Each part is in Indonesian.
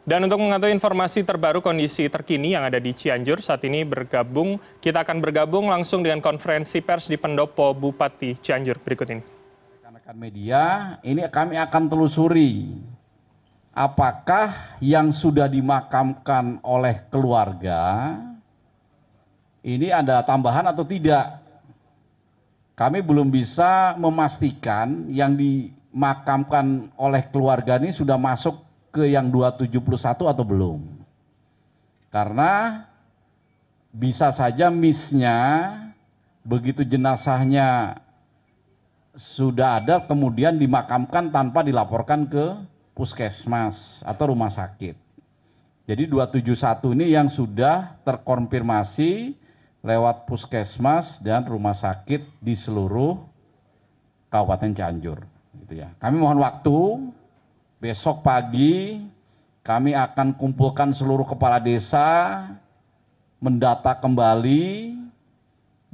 Dan untuk mengetahui informasi terbaru kondisi terkini yang ada di Cianjur, saat ini kita akan bergabung langsung dengan konferensi pers di Pendopo Bupati Cianjur berikut ini. Rekan-rekan media, ini kami akan telusuri apakah yang sudah dimakamkan oleh keluarga ini ada tambahan atau tidak. Kami belum bisa memastikan yang dimakamkan oleh keluarga ini sudah masuk ke yang 271 atau belum. Karena bisa saja miss-nya begitu jenazahnya sudah ada kemudian dimakamkan tanpa dilaporkan ke puskesmas atau rumah sakit. Jadi 271 ini yang sudah terkonfirmasi lewat puskesmas dan rumah sakit di seluruh Kabupaten Cianjur. Gitu ya. Kami mohon waktu. Besok pagi kami akan kumpulkan seluruh kepala desa, mendata kembali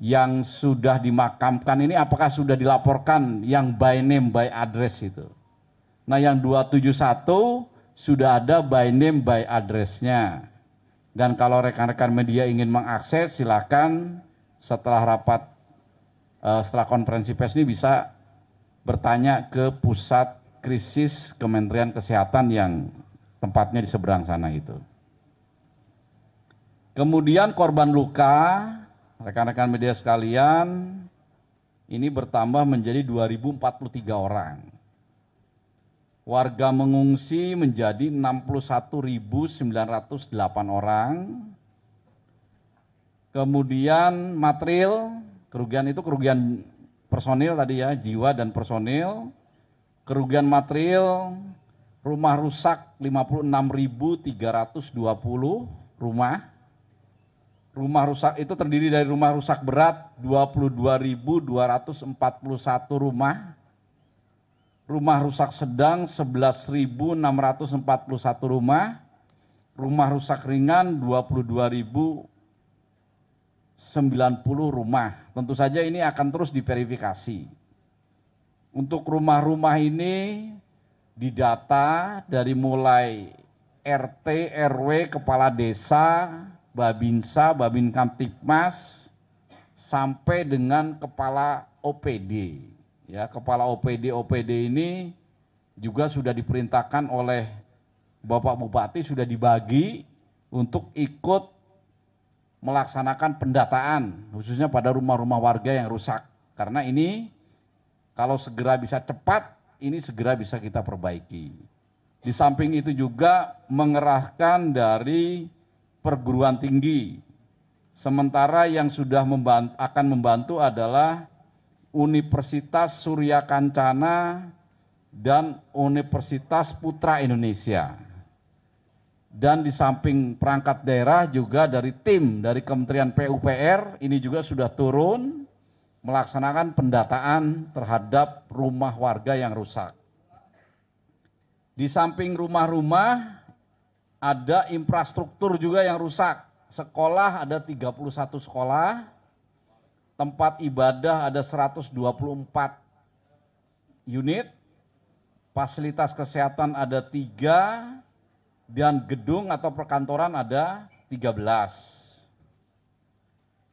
yang sudah dimakamkan ini apakah sudah dilaporkan yang by name by address itu. Nah yang 271 sudah ada by name by address-nya. Dan kalau rekan-rekan media ingin mengakses silakan setelah setelah konferensi pers ini bisa bertanya ke pusat krisis Kementerian Kesehatan yang tempatnya di seberang sana itu. Kemudian korban luka, rekan-rekan media sekalian, ini bertambah menjadi 2.043 orang. Warga mengungsi menjadi 61.908 orang. Kemudian material, kerugian itu kerugian personil tadi ya, jiwa dan personil. Kerugian material, rumah rusak 56.320 rumah. Rumah rusak itu terdiri dari rumah rusak berat 22.241 rumah. Rumah rusak sedang 11.641 rumah. Rumah rusak ringan 22.090 rumah. Tentu saja ini akan terus diverifikasi. Untuk rumah-rumah ini didata dari mulai RT, RW, Kepala Desa, Babinsa, Babin Kamtipmas, sampai dengan Kepala OPD. Ya, Kepala OPD ini juga sudah diperintahkan oleh Bapak Bupati, sudah dibagi untuk ikut melaksanakan pendataan, khususnya pada rumah-rumah warga yang rusak. Karena ini kalau segera bisa cepat, ini segera bisa kita perbaiki. Di samping itu juga mengerahkan dari perguruan tinggi. Sementara yang sudah akan membantu adalah Universitas Surya Kancana dan Universitas Putra Indonesia. Dan di samping perangkat daerah juga dari tim dari Kementerian PUPR ini juga sudah turun melaksanakan pendataan terhadap rumah warga yang rusak. Di samping rumah-rumah ada infrastruktur juga yang rusak. Sekolah ada 31 sekolah, tempat ibadah ada 124 unit, fasilitas kesehatan ada 3, dan gedung atau perkantoran ada 13.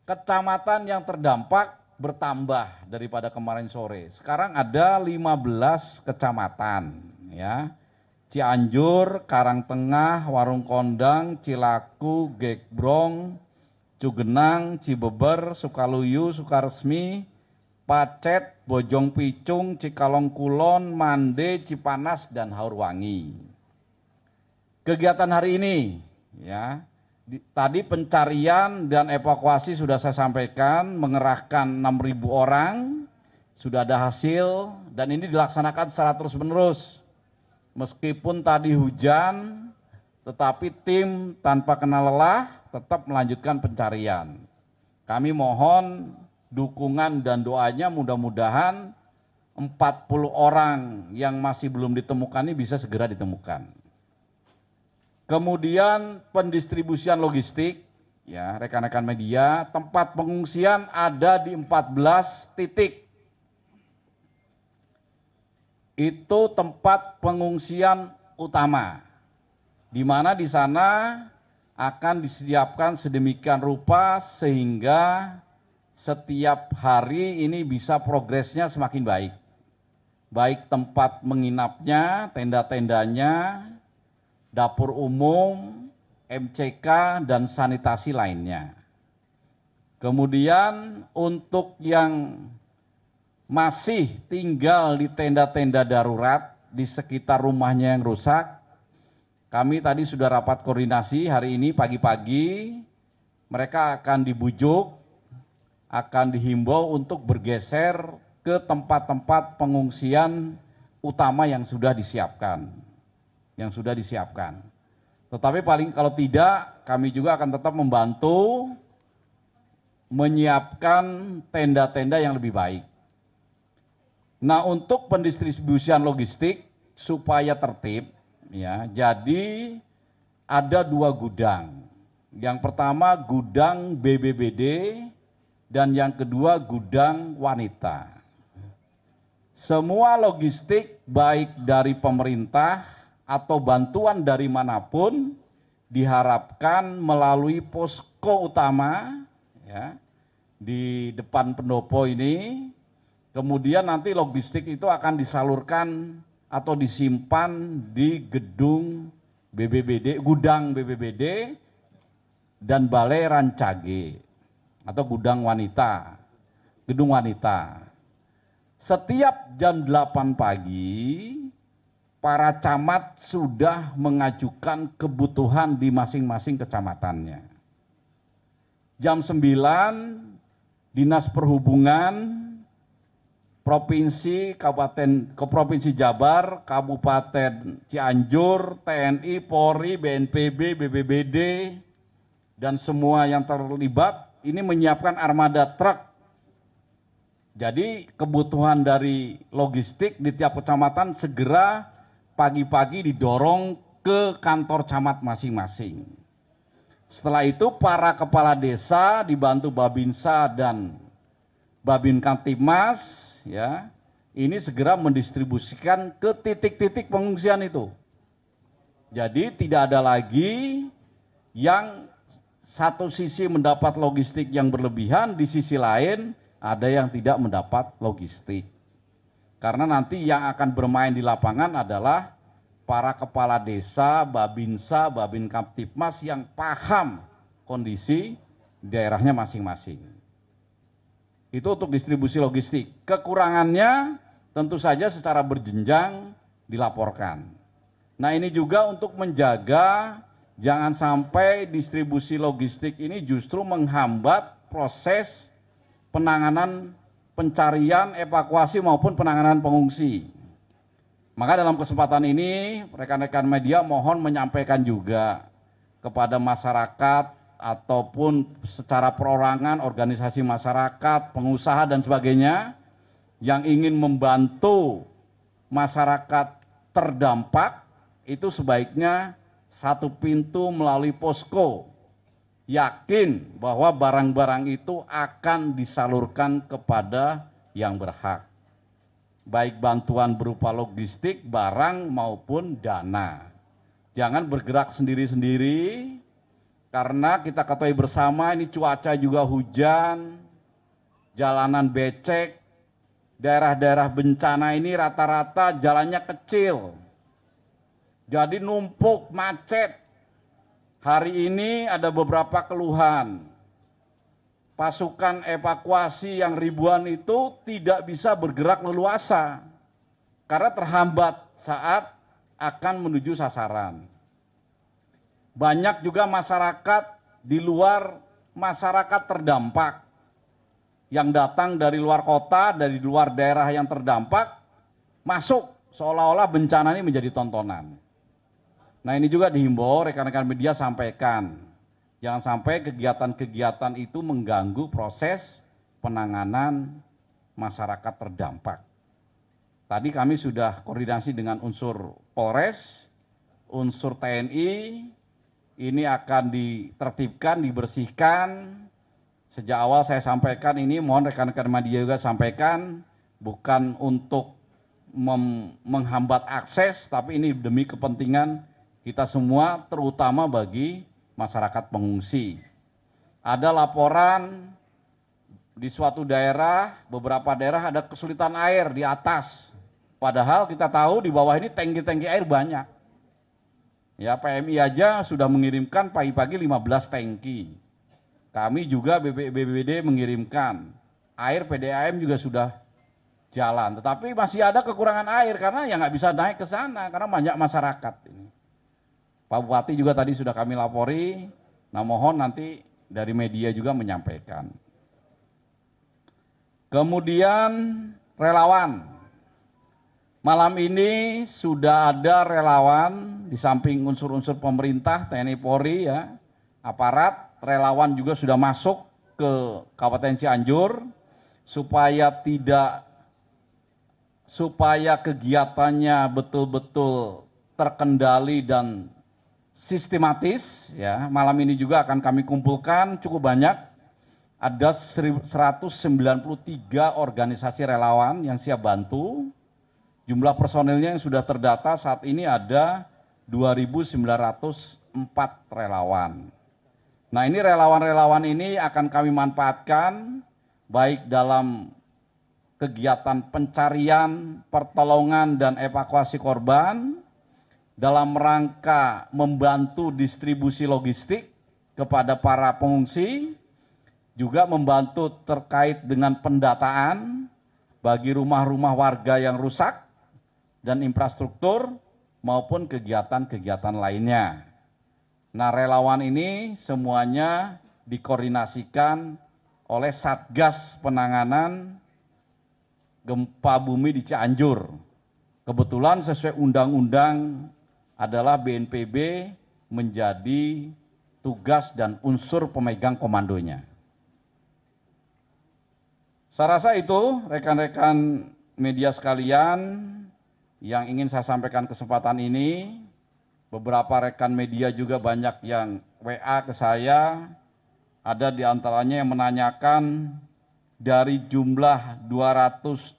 Kecamatan yang terdampak bertambah daripada kemarin sore. Sekarang ada 15 kecamatan ya. Cianjur, Karangtengah, Warung Kondang, Cilaku, Gekbrong, Cugenang, Cibeber, Sukaluyu, Sukaresmi, Pacet, Bojong Picung, Cikalong Kulon, Mande, Cipanas, dan Haurwangi. Kegiatan hari ini ya. Tadi pencarian dan evakuasi sudah saya sampaikan, mengerahkan 6.000 orang, sudah ada hasil, dan ini dilaksanakan secara terus-menerus. Meskipun tadi hujan, tetapi tim tanpa kena lelah tetap melanjutkan pencarian. Kami mohon dukungan dan doanya mudah-mudahan 40 orang yang masih belum ditemukan ini bisa segera ditemukan. Kemudian pendistribusian logistik, ya rekan-rekan media, tempat pengungsian ada di 14 titik. Itu tempat pengungsian utama. di mana di sana akan disiapkan sedemikian rupa sehingga setiap hari ini bisa progresnya semakin baik. Baik tempat menginapnya, tenda-tendanya, dapur umum, MCK, dan sanitasi lainnya. Kemudian untuk yang masih tinggal di tenda-tenda darurat di sekitar rumahnya yang rusak, kami tadi sudah rapat koordinasi hari ini pagi-pagi, mereka akan dibujuk, akan dihimbau untuk bergeser ke tempat-tempat pengungsian utama yang sudah disiapkan. Tetapi paling kalau tidak, kami juga akan tetap membantu menyiapkan tenda-tenda yang lebih baik. Nah, untuk pendistribusian logistik supaya tertib, ya, jadi ada 2 gudang. Yang pertama gudang BBBD dan yang kedua gudang wanita. Semua logistik baik dari pemerintah atau bantuan dari manapun diharapkan melalui posko utama, ya, di depan pendopo ini, kemudian nanti logistik itu akan disalurkan atau disimpan di gedung BBBD, gudang BBBD dan Balai Rancage atau gudang wanita, gedung wanita. Setiap jam 8 pagi, para camat sudah mengajukan kebutuhan di masing-masing kecamatannya. Jam 9, Dinas Perhubungan Provinsi Jabar, Kabupaten Cianjur, TNI, Polri, BNPB, BBBD, dan semua yang terlibat ini menyiapkan armada truk. Jadi kebutuhan dari logistik di tiap kecamatan segera pagi-pagi didorong ke kantor camat masing-masing. Setelah itu para kepala desa dibantu Babinsa dan Babin Kamtibmas, ya, ini segera mendistribusikan ke titik-titik pengungsian itu. Jadi tidak ada lagi yang satu sisi mendapat logistik yang berlebihan, di sisi lain ada yang tidak mendapat logistik. Karena nanti yang akan bermain di lapangan adalah para kepala desa, Babinsa, Babin Kamtibmas yang paham kondisi daerahnya masing-masing. Itu untuk distribusi logistik. Kekurangannya tentu saja secara berjenjang dilaporkan. Nah, ini juga untuk menjaga jangan sampai distribusi logistik ini justru menghambat proses penanganan pencarian, evakuasi maupun penanganan pengungsi. Maka dalam kesempatan ini rekan-rekan media mohon menyampaikan juga kepada masyarakat ataupun secara perorangan, organisasi masyarakat, pengusaha dan sebagainya yang ingin membantu masyarakat terdampak itu sebaiknya satu pintu melalui posko. Yakin bahwa barang-barang itu akan disalurkan kepada yang berhak. Baik bantuan berupa logistik, barang maupun dana. Jangan bergerak sendiri-sendiri, karena kita ketahui bersama ini cuaca juga hujan, jalanan becek, daerah-daerah bencana ini rata-rata jalannya kecil. Jadi numpuk, macet. Hari ini ada beberapa keluhan. Pasukan evakuasi yang ribuan itu tidak bisa bergerak leluasa karena terhambat saat akan menuju sasaran. Banyak juga masyarakat di luar masyarakat terdampak yang datang dari luar kota, dari luar daerah yang terdampak, masuk seolah-olah bencana ini menjadi tontonan. Nah, ini juga dihimbau rekan-rekan media sampaikan. Jangan sampai kegiatan-kegiatan itu mengganggu proses penanganan masyarakat terdampak. Tadi kami sudah koordinasi dengan unsur Polres, unsur TNI, ini akan ditertibkan, dibersihkan. Sejak awal saya sampaikan ini, mohon rekan-rekan media juga sampaikan, bukan untuk menghambat akses, tapi ini demi kepentingan kita semua, terutama bagi masyarakat pengungsi. Ada laporan di suatu daerah, beberapa daerah ada kesulitan air di atas. Padahal kita tahu di bawah ini tangki-tangki air banyak. Ya, PMI aja sudah mengirimkan pagi-pagi 15 tangki. Kami juga BPBD mengirimkan. Air PDAM juga sudah jalan. Tetapi masih ada kekurangan air karena ya nggak bisa naik ke sana karena banyak masyarakat ini. Pak Bupati juga tadi sudah kami lapori. Nah, mohon nanti dari media juga menyampaikan. Kemudian relawan. Malam ini sudah ada relawan di samping unsur-unsur pemerintah, TNI Polri ya, aparat, relawan juga sudah masuk ke Kabupaten Cianjur supaya kegiatannya betul-betul terkendali dan sistematis ya. Malam ini juga akan kami kumpulkan cukup banyak. Ada 193 organisasi relawan yang siap bantu. Jumlah personilnya yang sudah terdata saat ini ada 2.904 relawan. Nah, ini relawan-relawan ini akan kami manfaatkan baik dalam kegiatan pencarian, pertolongan, dan evakuasi korban, dalam rangka membantu distribusi logistik kepada para pengungsi, juga membantu terkait dengan pendataan bagi rumah-rumah warga yang rusak dan infrastruktur maupun kegiatan-kegiatan lainnya. Nah, relawan ini semuanya dikoordinasikan oleh Satgas Penanganan Gempa Bumi di Cianjur. Kebetulan sesuai undang-undang adalah BNPB menjadi tugas dan unsur pemegang komandonya. Saya rasa itu rekan-rekan media sekalian yang ingin saya sampaikan kesempatan ini. Beberapa rekan media juga banyak yang WA ke saya. Ada di antaranya yang menanyakan dari jumlah 271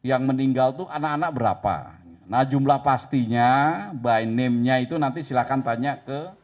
yang meninggal itu anak-anak berapa. Nah, jumlah pastinya by name-nya itu nanti silakan tanya ke